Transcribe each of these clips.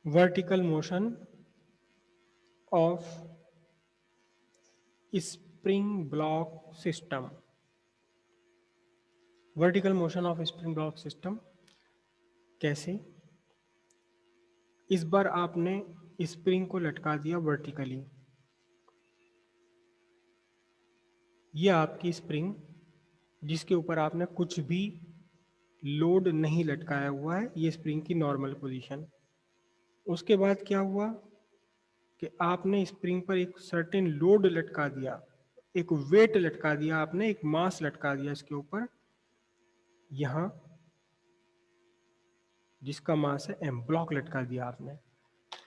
vertical motion of spring block system. Vertical motion of spring block system कैसे? इस बार आपने spring को लटका दिया वर्टिकली। ये आपकी स्प्रिंग जिसके ऊपर आपने कुछ भी लोड नहीं लटकाया हुआ है, ये स्प्रिंग की नॉर्मल पोजीशन। उसके बाद क्या हुआ कि आपने स्प्रिंग पर एक सर्टेन लोड लटका दिया, एक वेट लटका दिया, आपने एक मास लटका दिया इसके ऊपर, यहाँ जिसका मास है एम, ब्लॉक लटका दिया आपने।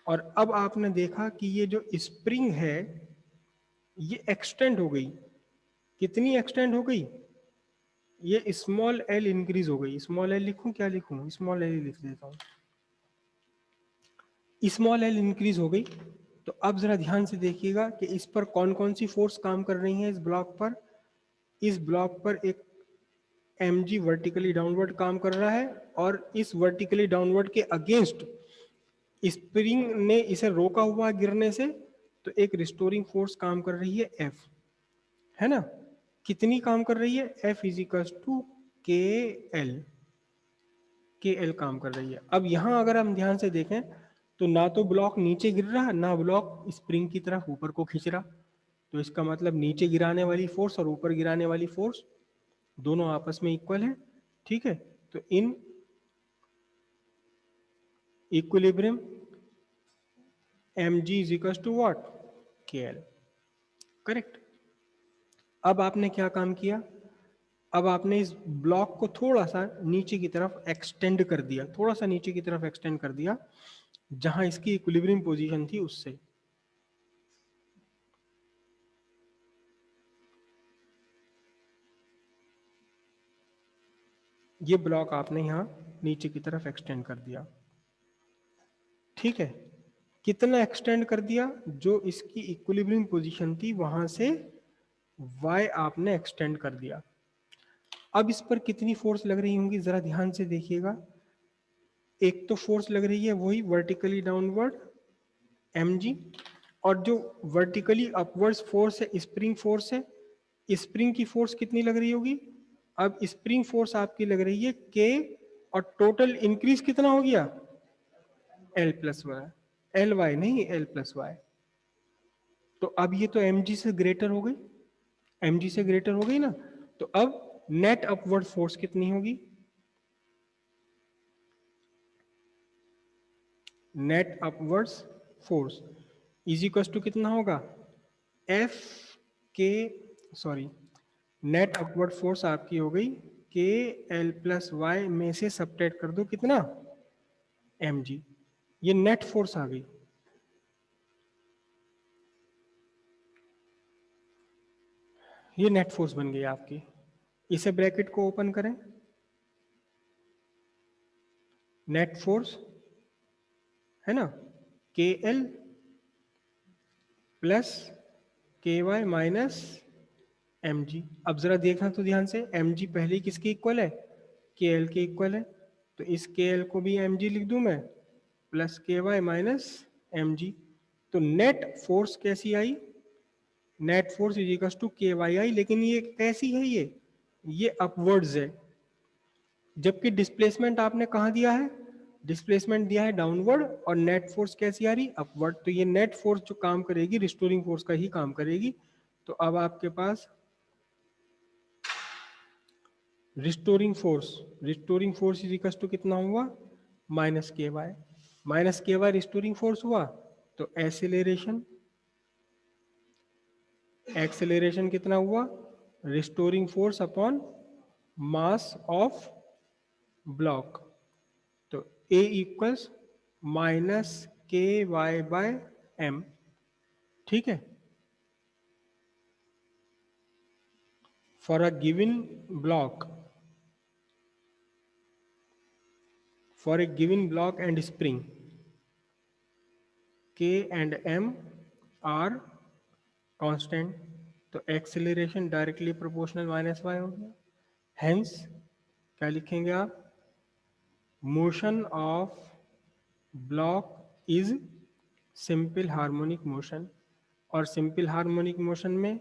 और अब आपने देखा कि ये जो स्प्रिंग है ये एक्सटेंड हो गई। कितनी एक्सटेंड हो गई? ये स्मॉल एल इंक्रीज हो गई। स्मॉल एल लिखूं, क्या लिखूं? स्मॉल एल लिख देता हूं। स्मॉल एल इंक्रीज हो गई। तो अब जरा ध्यान से देखिएगा कि इस पर कौन कौन सी फोर्स काम कर रही है। इस ब्लॉक पर, इस ब्लॉक पर एक mg वर्टिकली डाउनवर्ड काम कर रहा है, और इस वर्टिकली डाउनवर्ड के अगेंस्ट स्प्रिंग ने इसे रोका हुआ गिरने से, तो एक रिस्टोरिंग फोर्स काम कर रही है F, है ना? कितनी काम कर रही है? F इज इक्वल टू के एल काम कर रही है। अब यहां अगर हम ध्यान से देखें तो ना तो ब्लॉक नीचे गिर रहा, ना ब्लॉक स्प्रिंग की तरफ ऊपर को खींच रहा। तो इसका मतलब नीचे गिराने वाली फोर्स और ऊपर गिराने वाली फोर्स दोनों आपस में इक्वल है। ठीक है, तो in equilibrium M G is equal to what? K L. Correct. अब आपने क्या काम किया? अब आपने इस ब्लॉक को थोड़ा सा नीचे की तरफ एक्सटेंड कर दिया, थोड़ा सा नीचे की तरफ एक्सटेंड कर दिया, जहां इसकी इक्विलिब्रियम पोजीशन थी उससे। ये ब्लॉक आपने यहां नीचे की तरफ एक्सटेंड कर दिया। ठीक है, कितना एक्सटेंड कर दिया? जो इसकी इक्विलिब्रियम पोजीशन थी वहां से y आपने एक्सटेंड कर दिया। अब इस पर कितनी फोर्स लग रही होंगी जरा ध्यान से देखिएगा। एक तो फोर्स लग रही है वही वर्टिकली डाउनवर्ड mg, और जो वर्टिकली अपवर्ड्स फोर्स है स्प्रिंग फोर्स है। स्प्रिंग की फोर्स कितनी लग रही होगी? अब स्प्रिंग फोर्स आपकी लग रही है k, और टोटल इंक्रीज कितना हो गया? L plus Y. L Y नहीं, एल प्लस वाई। तो अब ये तो mg से ग्रेटर हो गई, mg से ग्रेटर हो गई ना। तो अब नेट अपवर्ड फोर्स कितनी होगी? Net upwards force is equal to कितना होगा? एफ के, सॉरी, नेट अपवर्ड फोर्स आपकी हो गई के एल प्लस वाई में से सबट्रैक्ट कर दो कितना? M G. ये नेट फोर्स आ गई। ये नेट फोर्स बन गई आपकी। इसे ब्रैकेट को ओपन करें। नेट फोर्स है ना, के एल प्लस के वाई माइनस एम जी। अब जरा देखना तो ध्यान से, एम जी पहले किसके इक्वल है? के एल के इक्वल है। तो इस के एल को भी एम जी लिख दूं मैं, प्लस के वाई माइनस एम जी। तो नेट फोर्स कैसी आई? Net force is equal to K Y आई। लेकिन ये कैसी है? ये अपवर्ड्स है, जबकि डिस्प्लेसमेंट आपने कहाँ दिया है? डिस्प्लेसमेंट दिया है डाउनवर्ड, और नेट फोर्स कैसी आ रही? अपवर्ड। तो ये नेट फोर्स जो काम करेगी रिस्टोरिंग फोर्स का ही काम करेगी। तो अब आपके पास restoring force is equal to कितना हुआ? Minus K Y. Minus K Y restoring force हुआ। तो एक्सेलरेशन कितना हुआ? Restoring force upon mass of block. तो A equals minus K Y by M. ठीक है, for a given block, for a given block and spring, K and M are constant. तो acceleration directly proportional minus Y हो गया। Hence क्या लिखेंगे आप? Motion of block is simple harmonic motion. और simple harmonic motion में,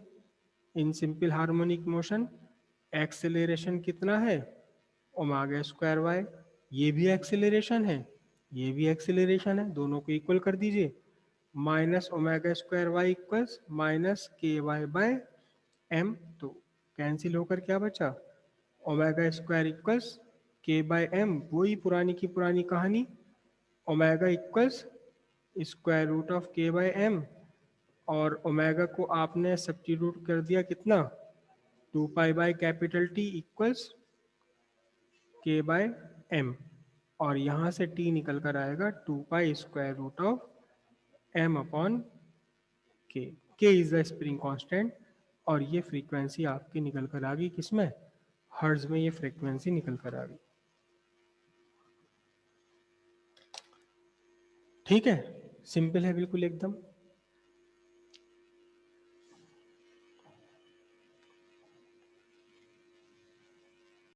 in simple harmonic motion acceleration कितना है, ओमेगा स्क्वायर वाई। ये भी एक्सेलरेशन है, ये भी एक्सेलरेशन है, दोनों को इक्वल कर दीजिए। Minus omega square Y equals minus K Y by M. तो कैंसिल होकर क्या बचा, omega square equals K by M. वही पुरानी की पुरानी कहानी, omega equals square root of K by M. और ओमेगा को आपने सब्स्टिट्यूट कर दिया कितना, 2 pi by capital T equals K by M. और यहाँ से टी निकल कर आएगा 2 pi square root of M upon के। के इज द स्प्रिंग कांस्टेंट। और ये फ्रीक्वेंसी आपकी निकल कर आ गई किसमें, हर्ट्ज में ये फ्रीक्वेंसी निकल कर आ गई। ठीक है, सिंपल है बिल्कुल एकदम।